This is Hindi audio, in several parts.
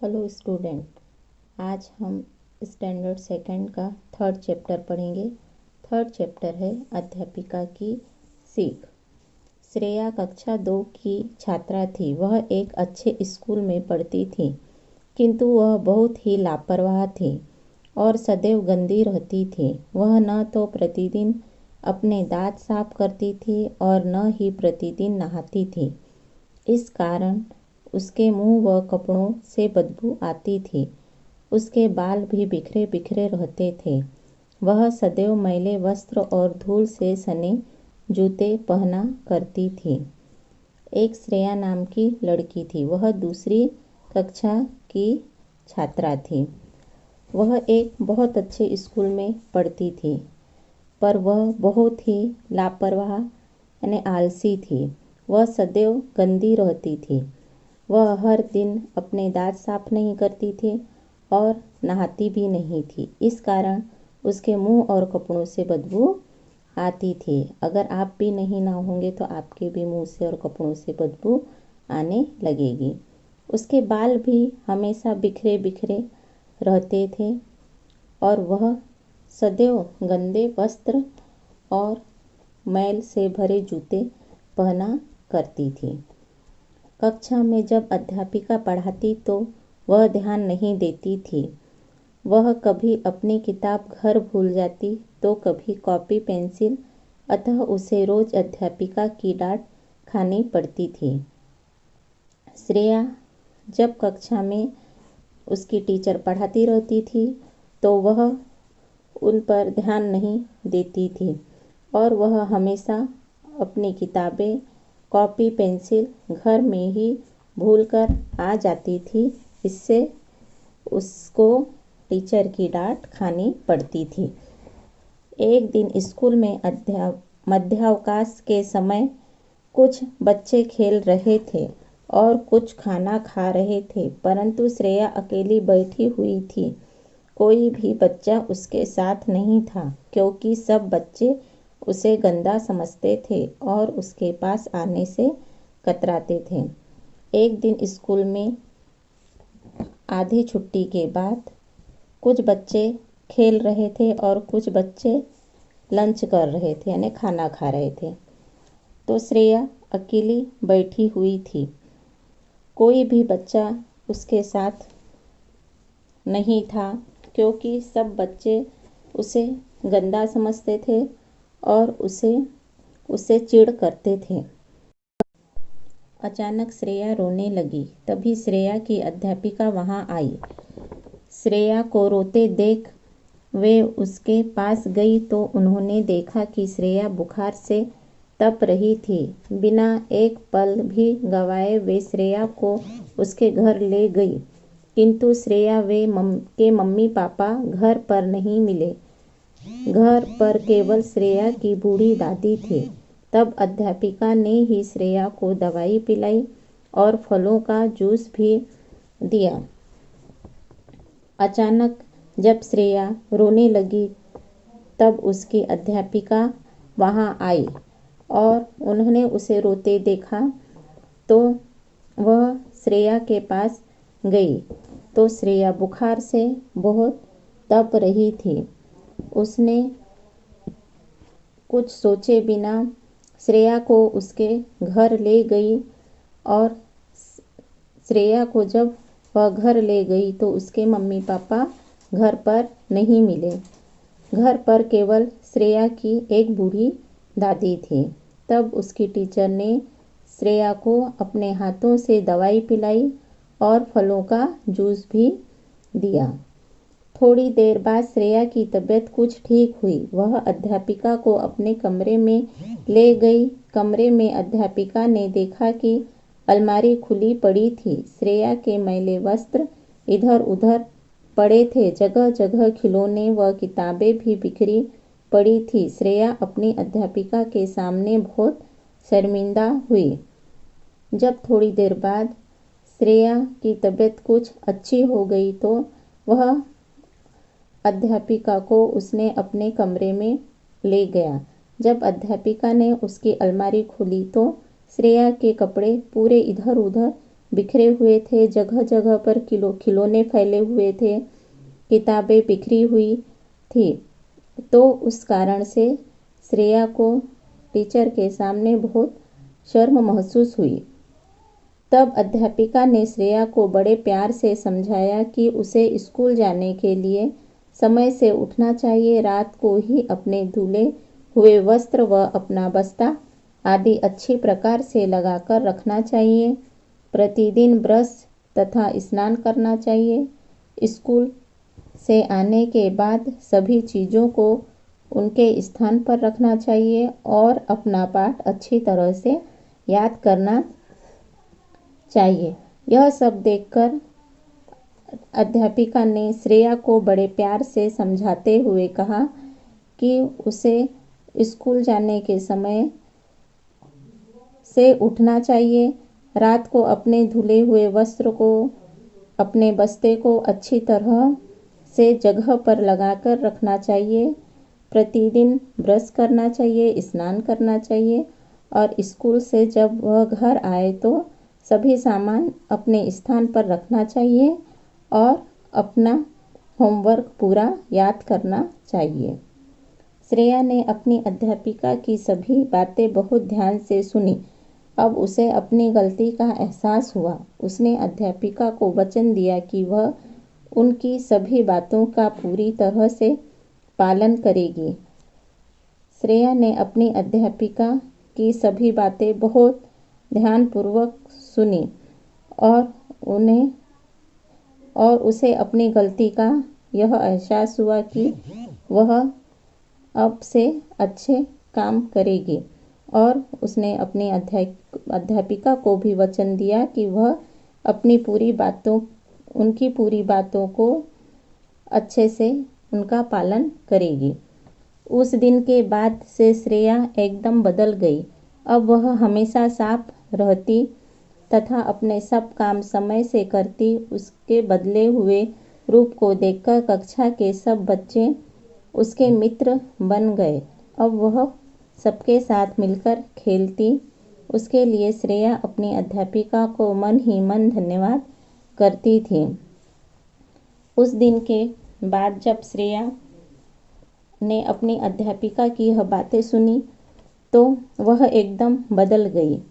हेलो स्टूडेंट, आज हम स्टैंडर्ड सेकंड का थर्ड चैप्टर पढ़ेंगे। थर्ड चैप्टर है अध्यापिका की सीख। श्रेया कक्षा 2 की छात्रा थी। वह एक अच्छे स्कूल में पढ़ती थी, किंतु वह बहुत ही लापरवाह थी और सदैव गंदी रहती थी। वह न तो प्रतिदिन अपने दांत साफ करती थी और न ही प्रतिदिन नहाती थी। इस कारण उसके मुंह व कपड़ों से बदबू आती थी। उसके बाल भी बिखरे बिखरे रहते थे। वह सदैव मैले वस्त्र और धूल से सने जूते पहना करती थी। एक श्रेया नाम की लड़की थी। वह दूसरी कक्षा की छात्रा थी। वह एक बहुत अच्छे स्कूल में पढ़ती थी, पर वह बहुत ही लापरवाह यानी आलसी थी। वह सदैव गंदी रहती थी। वह हर दिन अपने दांत साफ नहीं करती थी और नहाती भी नहीं थी। इस कारण उसके मुंह और कपड़ों से बदबू आती थी। अगर आप भी नहीं नहाओगे तो आपके भी मुंह से और कपड़ों से बदबू आने लगेगी। उसके बाल भी हमेशा बिखरे बिखरे रहते थे और वह सदैव गंदे वस्त्र और मैल से भरे जूते पहना करती थी। कक्षा में जब अध्यापिका पढ़ाती तो वह ध्यान नहीं देती थी। वह कभी अपनी किताब घर भूल जाती तो कभी कॉपी पेंसिल, अतः उसे रोज अध्यापिका की डांट खानी पड़ती थी। श्रेया जब कक्षा में उसकी टीचर पढ़ाती रहती थी तो वह उन पर ध्यान नहीं देती थी और वह हमेशा अपनी किताबें, कॉपी पेंसिल घर में ही भूलकर आ जाती थी। इससे उसको टीचर की डांट खानी पड़ती थी। एक दिन स्कूल में मध्यावकाश के समय कुछ बच्चे खेल रहे थे और कुछ खाना खा रहे थे, परंतु श्रेया अकेली बैठी हुई थी। कोई भी बच्चा उसके साथ नहीं था, क्योंकि सब बच्चे उसे गंदा समझते थे और उसके पास आने से कतराते थे। एक दिन स्कूल में आधी छुट्टी के बाद कुछ बच्चे खेल रहे थे और कुछ बच्चे लंच कर रहे थे यानी खाना खा रहे थे। तो श्रेया अकेली बैठी हुई थी। कोई भी बच्चा उसके साथ नहीं था, क्योंकि सब बच्चे उसे गंदा समझते थे और उससे चिढ़ करते थे। अचानक श्रेया रोने लगी। तभी श्रेया की अध्यापिका वहां आई। श्रेया को रोते देख वे उसके पास गई तो उन्होंने देखा कि श्रेया बुखार से तप रही थी। बिना एक पल भी गंवाए वे श्रेया को उसके घर ले गई, किंतु श्रेया के मम्मी पापा घर पर नहीं मिले। घर पर केवल श्रेया की बूढ़ी दादी थी। तब अध्यापिका ने ही श्रेया को दवाई पिलाई और फलों का जूस भी दिया। अचानक जब श्रेया रोने लगी तब उसकी अध्यापिका वहां आई और उन्होंने उसे रोते देखा तो वह श्रेया के पास गई तो श्रेया बुखार से बहुत तप रही थी। उसने कुछ सोचे बिना श्रेया को उसके घर ले गई और श्रेया को जब वह घर ले गई तो उसके मम्मी पापा घर पर नहीं मिले। घर पर केवल श्रेया की एक बूढ़ी दादी थी। तब उसकी टीचर ने श्रेया को अपने हाथों से दवाई पिलाई और फलों का जूस भी दिया। थोड़ी देर बाद श्रेया की तबीयत कुछ ठीक हुई। वह अध्यापिका को अपने कमरे में ले गई। कमरे में अध्यापिका ने देखा कि अलमारी खुली पड़ी थी। श्रेया के मैले वस्त्र इधर उधर पड़े थे। जगह जगह खिलौने व किताबें भी बिखरी पड़ी थी। श्रेया अपनी अध्यापिका के सामने बहुत शर्मिंदा हुई। जब थोड़ी देर बाद श्रेया की तबीयत कुछ अच्छी हो गई तो वह अध्यापिका को उसने अपने कमरे में ले गया। जब अध्यापिका ने उसकी अलमारी खोली तो श्रेया के कपड़े पूरे इधर उधर बिखरे हुए थे, जगह जगह पर खिलौने फैले हुए थे, किताबें बिखरी हुई थी। तो उस कारण से श्रेया को टीचर के सामने बहुत शर्म महसूस हुई। तब अध्यापिका ने श्रेया को बड़े प्यार से समझाया कि उसे स्कूल जाने के लिए समय से उठना चाहिए, रात को ही अपने धुले हुए वस्त्र व अपना बस्ता आदि अच्छी प्रकार से लगाकर रखना चाहिए, प्रतिदिन ब्रश तथा स्नान करना चाहिए, स्कूल से आने के बाद सभी चीज़ों को उनके स्थान पर रखना चाहिए और अपना पाठ अच्छी तरह से याद करना चाहिए। यह सब देखकर अध्यापिका ने श्रेया को बड़े प्यार से समझाते हुए कहा कि उसे स्कूल जाने के समय से उठना चाहिए, रात को अपने धुले हुए वस्त्र को, अपने बस्ते को अच्छी तरह से जगह पर लगाकर रखना चाहिए, प्रतिदिन ब्रश करना चाहिए, स्नान करना चाहिए और स्कूल से जब वह घर आए तो सभी सामान अपने स्थान पर रखना चाहिए और अपना होमवर्क पूरा याद करना चाहिए। श्रेया ने अपनी अध्यापिका की सभी बातें बहुत ध्यान से सुनी। अब उसे अपनी गलती का एहसास हुआ। उसने अध्यापिका को वचन दिया कि वह उनकी सभी बातों का पूरी तरह से पालन करेगी। श्रेया ने अपनी अध्यापिका की सभी बातें बहुत ध्यानपूर्वक सुनी और उसे अपनी गलती का यह एहसास हुआ कि वह अब से अच्छे काम करेगी और उसने अपनी अध्यापिका को भी वचन दिया कि वह उनकी पूरी बातों को अच्छे से उनका पालन करेगी। उस दिन के बाद से श्रेया एकदम बदल गई। अब वह हमेशा साफ रहती तथा अपने सब काम समय से करती। उसके बदले हुए रूप को देखकर कक्षा के सब बच्चे उसके मित्र बन गए। अब वह सबके साथ मिलकर खेलती। उसके लिए श्रेया अपनी अध्यापिका को मन ही मन धन्यवाद करती थी। उस दिन के बाद जब श्रेया ने अपनी अध्यापिका की यह बातें सुनी तो वह एकदम बदल गई।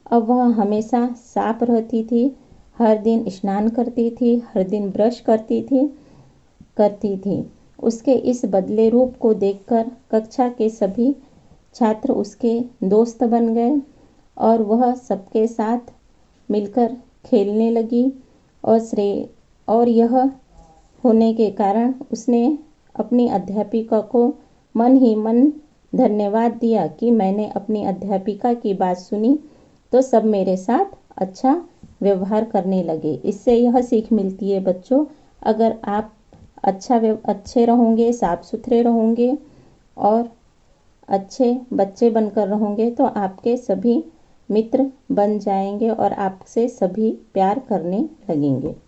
अब वह हमेशा साफ रहती थी, हर दिन स्नान करती थी, हर दिन ब्रश करती थी। उसके इस बदले रूप को देखकर कक्षा के सभी छात्र उसके दोस्त बन गए और वह सबके साथ मिलकर खेलने लगी और यह होने के कारण उसने अपनी अध्यापिका को मन ही मन धन्यवाद दिया कि मैंने अपनी अध्यापिका की बात सुनी तो सब मेरे साथ अच्छा व्यवहार करने लगे। इससे यह सीख मिलती है बच्चों, अगर आप अच्छे रहोगे, साफ सुथरे रहोगे और अच्छे बच्चे बनकर रहोगे तो आपके सभी मित्र बन जाएंगे और आपसे सभी प्यार करने लगेंगे।